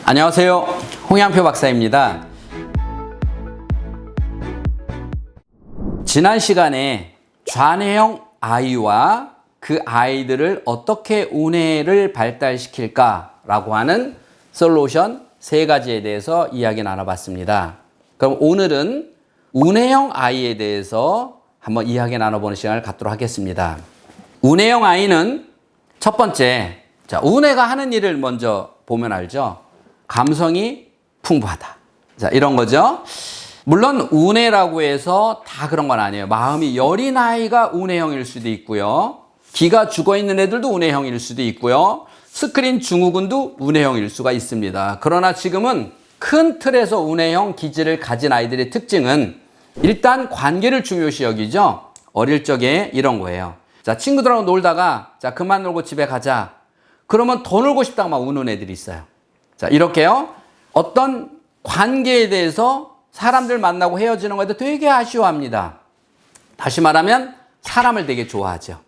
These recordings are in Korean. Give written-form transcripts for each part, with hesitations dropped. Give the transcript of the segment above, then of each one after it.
안녕하세요. 홍양표 박사입니다. 지난 시간에 좌뇌형 아이와 그 아이들을 어떻게 우뇌를 발달시킬까라고 하는 솔루션 3가지에 대해서 이야기 나눠봤습니다. 그럼 오늘은 우뇌형 아이에 대해서 한번 이야기 나눠보는 시간을 갖도록 하겠습니다. 우뇌형 아이는 첫 번째, 우뇌가 하는 일을 먼저 보면 알죠? 감성이 풍부하다. 자, 이런 거죠. 물론 우뇌라고 해서 다 그런 건 아니에요. 마음이 여린 아이가 우뇌형일 수도 있고요. 기가 죽어있는 애들도 우뇌형일 수도 있고요. 스크린 증후군도 우뇌형일 수가 있습니다. 그러나 지금은 큰 틀에서 우뇌형 기질을 가진 아이들의 특징은 일단 관계를 중요시 여기죠. 어릴 적에 이런 거예요. 자, 친구들하고 놀다가 자, 그만 놀고 집에 가자. 그러면 더 놀고 싶다고 막 우는 애들이 있어요. 자, 이렇게요. 어떤 관계에 대해서 사람들 만나고 헤어지는 것에 되게 아쉬워합니다. 다시 말하면 사람을 되게 좋아하죠.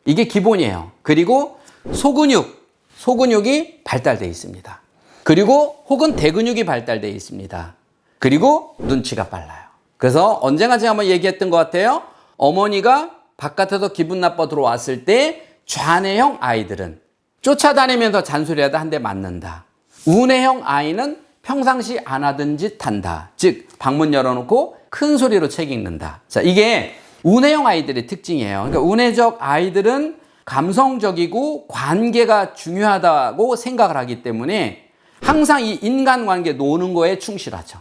이게 기본이에요. 그리고 소근육이 발달되어 있습니다. 그리고 혹은 대근육이 발달되어 있습니다. 그리고 눈치가 빨라요. 그래서 언젠가 제가 한번 얘기했던 것 같아요. 어머니가 바깥에서 기분 나빠 들어왔을 때 좌뇌형 아이들은 쫓아다니면서 잔소리하다 한 대 맞는다. 우뇌형 아이는 평상시 안 하던 짓 한다. 즉 방문 열어놓고 큰 소리로 책 읽는다. 자, 이게 우뇌형 아이들의 특징이에요. 그러니까 우뇌적 아이들은 감성적이고 관계가 중요하다고 생각을 하기 때문에 항상 이 인간관계 노는 거에 충실하죠.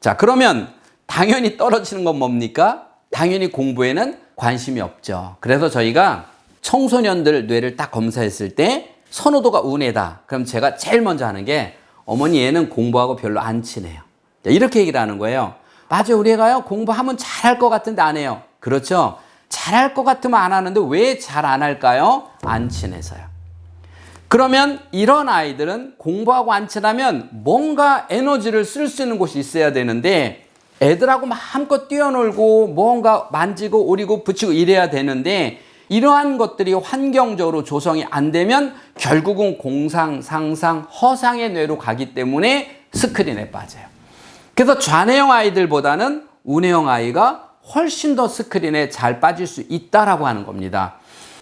자, 그러면 당연히 떨어지는 건 뭡니까? 당연히 공부에는 관심이 없죠. 그래서 저희가 청소년들 뇌를 딱 검사했을 때 선호도가 우뇌다. 그럼 제가 제일 먼저 하는 게 어머니 얘는 공부하고 별로 안 친해요. 이렇게 얘기를 하는 거예요. 맞아요. 우리 애가요 공부하면 잘할 것 같은데 안 해요. 그렇죠. 잘할 것 같으면 안 하는데 왜 잘 안 할까요? 안 친해서요. 그러면 이런 아이들은 공부하고 안 친하면 뭔가 에너지를 쓸 수 있는 곳이 있어야 되는데 애들하고 마음껏 뛰어놀고 뭔가 만지고 오리고 붙이고 이래야 되는데 이러한 것들이 환경적으로 조성이 안 되면 결국은 공상, 상상, 허상의 뇌로 가기 때문에 스크린에 빠져요. 그래서 좌뇌형 아이들보다는 우뇌형 아이가 훨씬 더 스크린에 잘 빠질 수 있다라고 하는 겁니다.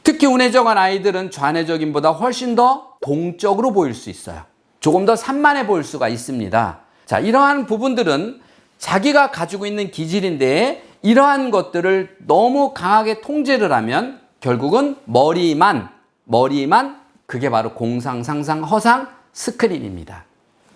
특히 우뇌적인 아이들은 좌뇌적인보다 훨씬 더 동적으로 보일 수 있어요. 조금 더 산만해 보일 수가 있습니다. 자, 이러한 부분들은 자기가 가지고 있는 기질인데 이러한 것들을 너무 강하게 통제를 하면 결국은 머리만 그게 바로 공상, 상상, 허상, 스크린입니다.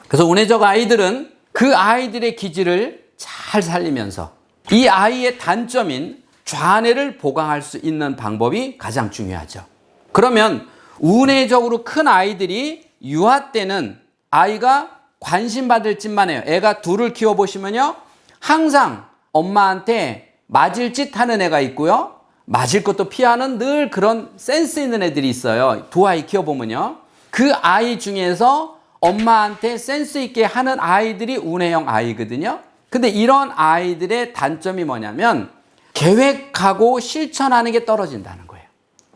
그래서 우뇌적 아이들은 그 아이들의 기질을 잘 살리면서 이 아이의 단점인 좌뇌를 보강할 수 있는 방법이 가장 중요하죠. 그러면 우뇌적으로 큰 아이들이 유아 때는 아이가 관심 받을 짓만 해요. 애가 둘을 키워보시면요. 항상 엄마한테 맞을 짓 하는 애가 있고요. 맞을 것도 피하는 늘 그런 센스 있는 애들이 있어요. 두 아이 키워보면요. 그 아이 중에서 엄마한테 센스 있게 하는 아이들이 우뇌형 아이거든요. 근데 이런 아이들의 단점이 뭐냐면 계획하고 실천하는 게 떨어진다는 거예요.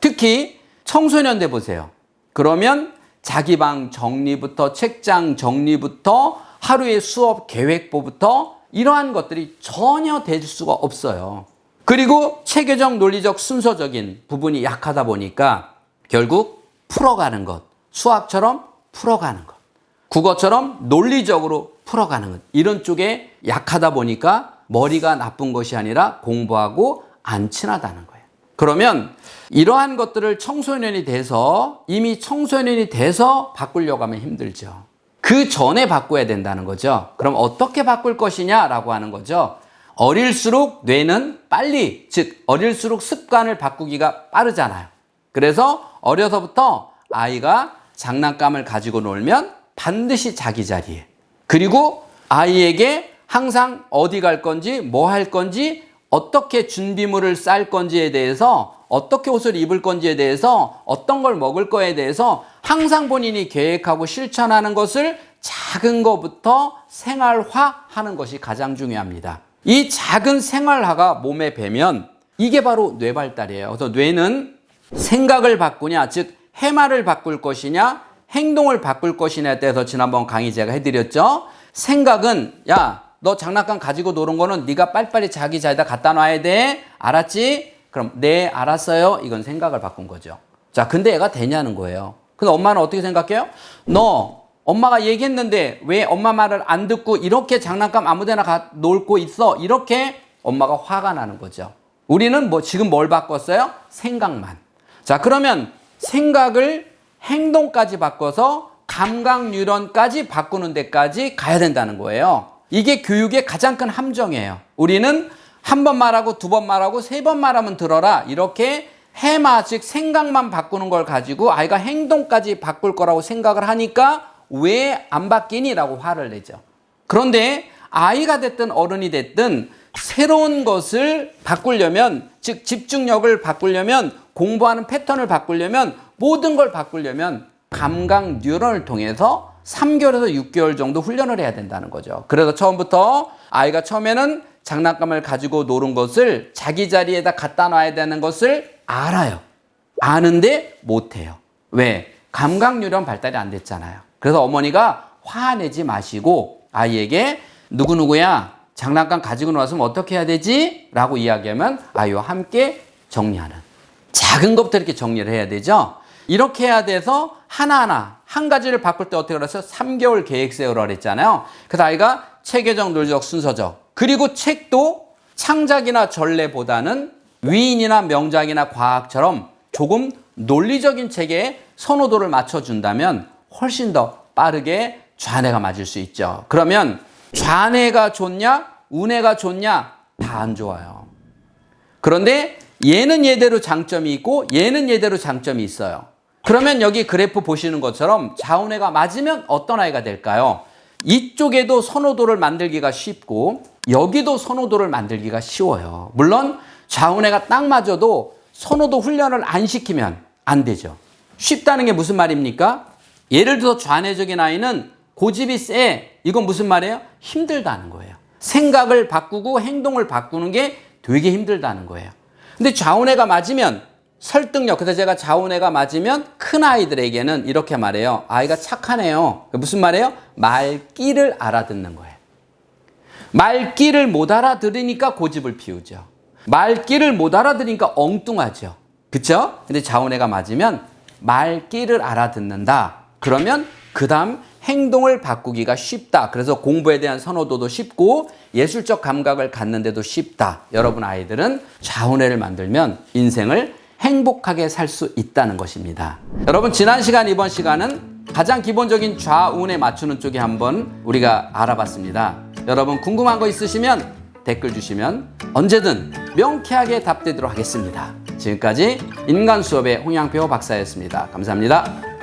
특히 청소년 때 보세요. 그러면 자기 방 정리부터 책장 정리부터 하루의 수업 계획부부터 이러한 것들이 전혀 될 수가 없어요. 그리고 체계적, 논리적, 순서적인 부분이 약하다 보니까 결국 풀어가는 것, 수학처럼 풀어가는 것, 국어처럼 논리적으로 풀어가는 것, 이런 쪽에 약하다 보니까 머리가 나쁜 것이 아니라 공부하고 안 친하다는 거예요. 그러면 이러한 것들을 청소년이 돼서 이미 청소년이 돼서 바꾸려고 하면 힘들죠. 그 전에 바꿔야 된다는 거죠. 그럼 어떻게 바꿀 것이냐라고 하는 거죠. 어릴수록 뇌는 빨리, 즉 어릴수록 습관을 바꾸기가 빠르잖아요. 그래서 어려서부터 아이가 장난감을 가지고 놀면 반드시 자기 자리에, 그리고 아이에게 항상 어디 갈 건지 뭐 할 건지 어떻게 준비물을 쌀 건지에 대해서 어떻게 옷을 입을 건지에 대해서 어떤 걸 먹을 거에 대해서 항상 본인이 계획하고 실천하는 것을 작은 것부터 생활화하는 것이 가장 중요합니다. 이 작은 생활화가 몸에 배면 이게 바로 뇌 발달이에요. 그래서 뇌는 생각을 바꾸냐, 즉 해마를 바꿀 것이냐, 행동을 바꿀 것이냐에 대해서 지난번 강의 제가 해드렸죠. 생각은 야, 너 장난감 가지고 노는 거는 네가 빨리빨리 자기 자리에다 갖다 놔야 돼. 알았지? 그럼 네, 알았어요. 이건 생각을 바꾼 거죠. 자, 근데 얘가 되냐는 거예요. 근데 엄마는 어떻게 생각해요? 너 엄마가 얘기했는데 왜 엄마 말을 안 듣고 이렇게 장난감 아무데나 놀고 있어? 이렇게 엄마가 화가 나는 거죠. 우리는 지금 뭘 바꿨어요? 생각만. 자, 그러면 생각을 행동까지 바꿔서 감각 뉴런까지 바꾸는 데까지 가야 된다는 거예요. 이게 교육의 가장 큰 함정이에요. 우리는 한 번 말하고 두 번 말하고 세 번 말하면 들어라. 이렇게 해마, 즉 생각만 바꾸는 걸 가지고 아이가 행동까지 바꿀 거라고 생각을 하니까 왜 안 바뀌니? 라고 화를 내죠. 그런데 아이가 됐든 어른이 됐든 새로운 것을 바꾸려면, 즉 집중력을 바꾸려면, 공부하는 패턴을 바꾸려면, 모든 걸 바꾸려면 감각 뉴런을 통해서 3개월에서 6개월 정도 훈련을 해야 된다는 거죠. 그래서 처음부터 아이가 처음에는 장난감을 가지고 노는 것을 자기 자리에다 갖다 놔야 되는 것을 알아요. 아는데 못해요. 왜? 감각 뉴런 발달이 안 됐잖아요. 그래서 어머니가 화내지 마시고 아이에게 누구누구야 장난감 가지고 나왔으면 어떻게 해야 되지? 라고 이야기하면 아이와 함께 정리하는, 작은 것부터 이렇게 정리를 해야 되죠. 이렇게 해야 돼서 하나하나 한 가지를 바꿀 때 어떻게 그랬어요? 3개월 계획 세우라고 그랬잖아요. 그래서 아이가 체계적, 논리적, 순서적, 그리고 책도 창작이나 전래보다는 위인이나 명작이나 과학처럼 조금 논리적인 책에 선호도를 맞춰준다면 훨씬 더 빠르게 좌뇌가 맞을 수 있죠. 그러면 좌뇌가 좋냐 우뇌가 좋냐 다 안 좋아요. 그런데 얘는 얘대로 장점이 있고 얘는 얘대로 장점이 있어요. 그러면 여기 그래프 보시는 것처럼 좌우뇌가 맞으면 어떤 아이가 될까요? 이쪽에도 선호도를 만들기가 쉽고 여기도 선호도를 만들기가 쉬워요. 물론 좌우뇌가 딱 맞아도 선호도 훈련을 안 시키면 안 되죠. 쉽다는 게 무슨 말입니까? 예를 들어 좌뇌적인 아이는 고집이 세. 이건 무슨 말이에요? 힘들다는 거예요. 생각을 바꾸고 행동을 바꾸는 게 되게 힘들다는 거예요. 근데 좌우뇌가 맞으면 설득력, 그래서 제가 좌우뇌가 맞으면 큰 아이들에게는 이렇게 말해요. 아이가 착하네요. 무슨 말이에요? 말귀를 알아듣는 거예요. 말귀를 못 알아들으니까 고집을 피우죠. 말귀를 못 알아들으니까 엉뚱하죠. 그쵸? 근데 좌우뇌가 맞으면 말귀를 알아듣는다. 그러면 그 다음 행동을 바꾸기가 쉽다. 그래서 공부에 대한 선호도도 쉽고 예술적 감각을 갖는데도 쉽다. 여러분 아이들은 좌우뇌를 만들면 인생을 행복하게 살 수 있다는 것입니다. 여러분 지난 시간 이번 시간은 가장 기본적인 좌우뇌 맞추는 쪽에 한번 우리가 알아봤습니다. 여러분 궁금한 거 있으시면 댓글 주시면 언제든 명쾌하게 답드리도록 하겠습니다. 지금까지 인간수업의 홍양표 박사였습니다. 감사합니다.